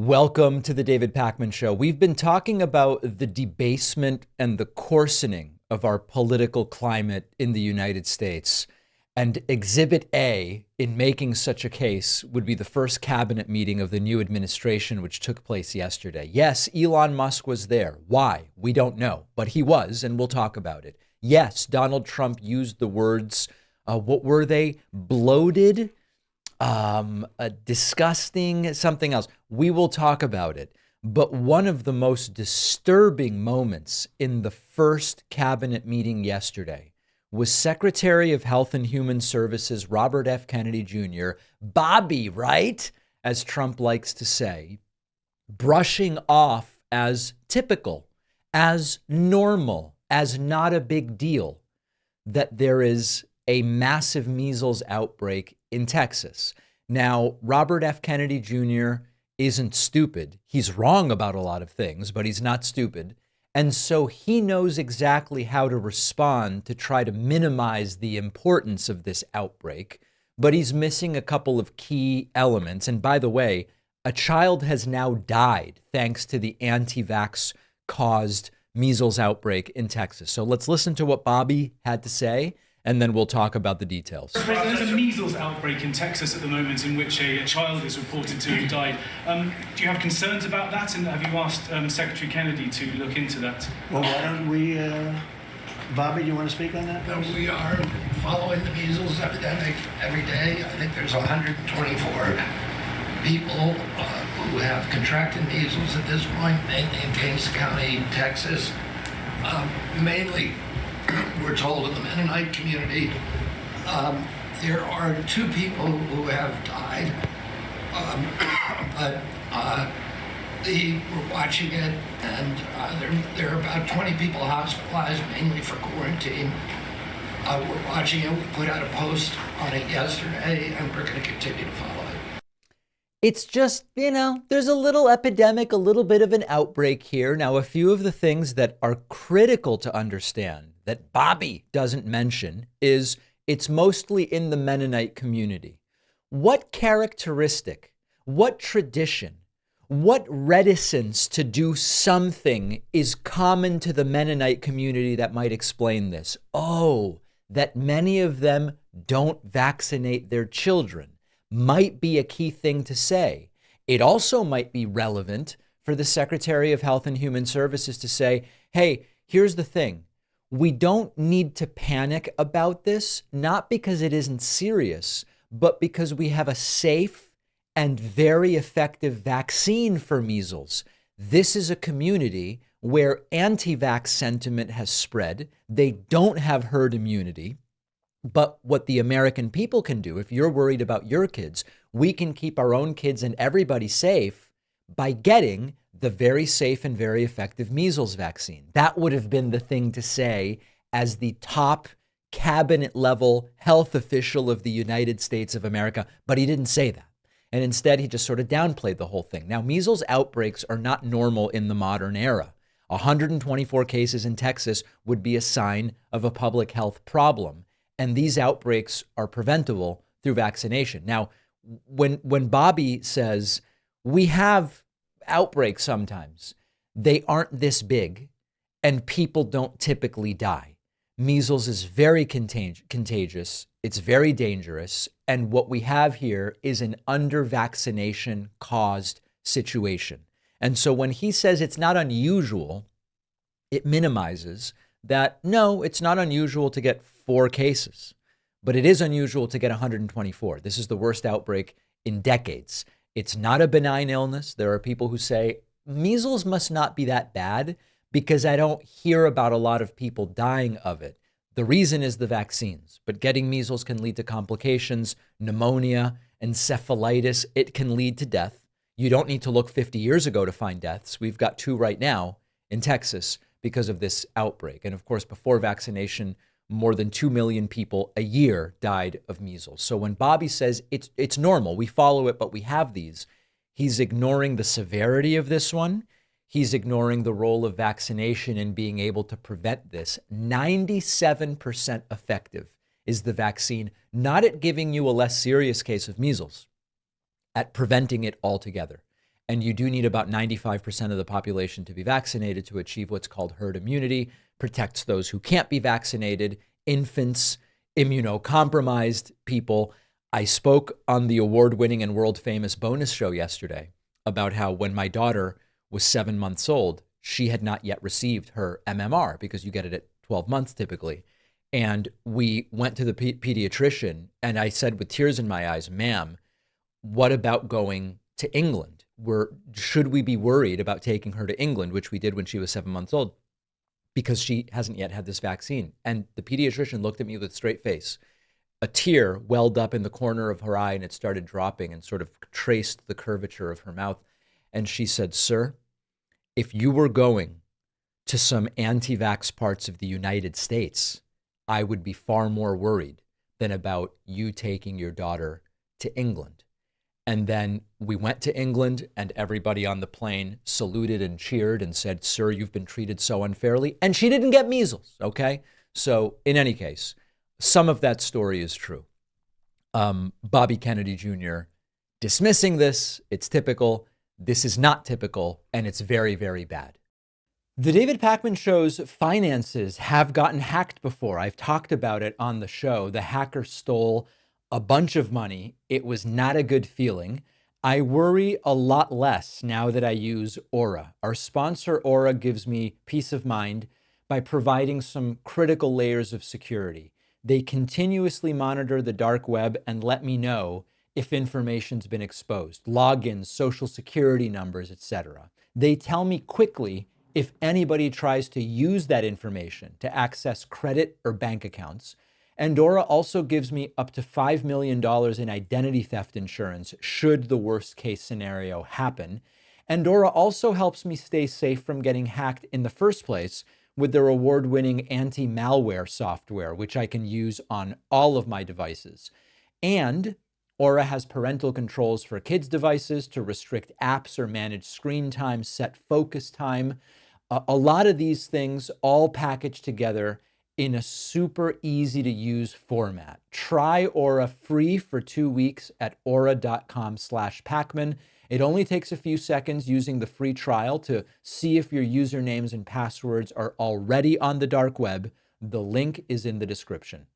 Welcome to the David Pakman Show. We've been talking about the debasement and the coarsening of our political climate in the United States. And Exhibit A in making such a case would be the first cabinet meeting of the new administration, which took place yesterday. Yes, Elon Musk was there. Why? We don't know, but he was, and we'll talk about it. Yes, Donald Trump used the words, what were they? Bloated? Disgusting, something else. We will talk about it. But one of the most disturbing moments in the first cabinet meeting yesterday was Secretary of Health and Human Services Robert F. Kennedy Jr., Bobby, right? As Trump likes to say, brushing off as typical, as normal, as not a big deal, that there is a massive measles outbreak in Texas. Now, Robert F. Kennedy Jr. isn't stupid. He's wrong about a lot of things, but he's not stupid. And so he knows exactly how to respond to try to minimize the importance of this outbreak, but he's missing a couple of key elements. And by the way, a child has now died thanks to the anti-vax caused measles outbreak in Texas. So let's listen to what Bobby had to say, and then we'll talk about the details. There's a measles outbreak in Texas at the moment in which a child is reported to have died. Do you have concerns about that, and have you asked Secretary Kennedy to look into that? Well, why don't we, Bobby, you want to speak on that? No, we are following the measles epidemic every day. I think there's 124 people who have contracted measles at this point, mainly in Gaines County, Texas. Mainly, we're told in the Mennonite community, there are 2 people who have died, we're watching it, and there are about 20 people hospitalized, mainly for quarantine. We're watching it. We put out a post on it yesterday, and we're going to continue to follow it. It's just, there's a little epidemic, a little bit of an outbreak here. Now, a few of the things that are critical to understand that Bobby doesn't mention is it's mostly in the Mennonite community. What characteristic, what tradition, what reticence to do something is common to the Mennonite community that might explain this? Oh, that many of them don't vaccinate their children might be a key thing to say. It also might be relevant for the Secretary of Health and Human Services to say, hey, here's the thing. We don't need to panic about this, not because it isn't serious, but because we have a safe and very effective vaccine for measles. This is a community where anti-vax sentiment has spread. They don't have herd immunity. But what the American people can do, if you're worried about your kids, we can keep our own kids and everybody safe by getting the very safe and very effective measles vaccine. That would have been the thing to say as the top cabinet level health official of the United States of America, but he didn't say that. And instead, he just sort of downplayed the whole thing. Now, measles outbreaks are not normal in the modern era. 124 cases in Texas would be a sign of a public health problem. And these outbreaks are preventable through vaccination. Now, when Bobby says we have outbreaks sometimes, they aren't this big and people don't typically die. Measles is very contagious. It's very dangerous. And what we have here is an under-vaccination caused situation. And so when he says it's not unusual, it minimizes that, no, it's not unusual to get 4 cases, but it is unusual to get 124. This is the worst outbreak in decades. It's not a benign illness. There are people who say measles must not be that bad because I don't hear about a lot of people dying of it. The reason is the vaccines, but getting measles can lead to complications, pneumonia, encephalitis. It can lead to death. You don't need to look 50 years ago to find deaths. We've got 2 right now in Texas because of this outbreak. And of course, before vaccination, more than 2 million people a year died of measles. So when Bobby says it's normal, we follow it, but we have these, he's ignoring the severity of this one. He's ignoring the role of vaccination in being able to prevent this. 97% effective is the vaccine, not at giving you a less serious case of measles, at preventing it altogether. And you do need about 95% of the population to be vaccinated to achieve what's called herd immunity, protects those who can't be vaccinated, infants, immunocompromised people. I spoke on the award-winning and world-famous bonus show yesterday about how when my daughter was 7 months old, she had not yet received her MMR because you get it at 12 months typically. And we went to the pediatrician and I said with tears in my eyes, ma'am, what about going to England? Should we be worried about taking her to England, which we did when she was 7 months old, because she hasn't yet had this vaccine? And the pediatrician looked at me with a straight face. A tear welled up in the corner of her eye and it started dropping and sort of traced the curvature of her mouth. And she said, sir, if you were going to some anti-vax parts of the United States, I would be far more worried than about you taking your daughter to England. And then we went to England and everybody on the plane saluted and cheered and said, sir, you've been treated so unfairly. And she didn't get measles, okay? So in any case, some of that story is true. Bobby Kennedy Jr. dismissing this, it's typical. This is not typical, and it's very, very bad. The David Pakman Show's finances have gotten hacked before. I've talked about it on the show. The hacker stole a bunch of money. It was not a good feeling. I worry a lot less now that I use Aura. Our sponsor, Aura, gives me peace of mind by providing some critical layers of security. They continuously monitor the dark web and let me know if information's been exposed, logins, social security numbers, etc. They tell me quickly if anybody tries to use that information to access credit or bank accounts. And Aura also gives me up to $5 million in identity theft insurance should the worst case scenario happen. And Aura also helps me stay safe from getting hacked in the first place with their award-winning anti-malware software, which I can use on all of my devices. And Aura has parental controls for kids' devices to restrict apps or manage screen time, set focus time. A lot of these things all packaged together in a super easy to use format. Try Aura free for 2 weeks at aura.com/Pakman. It only takes a few seconds using the free trial to see if your usernames and passwords are already on the dark web. The link is in the description.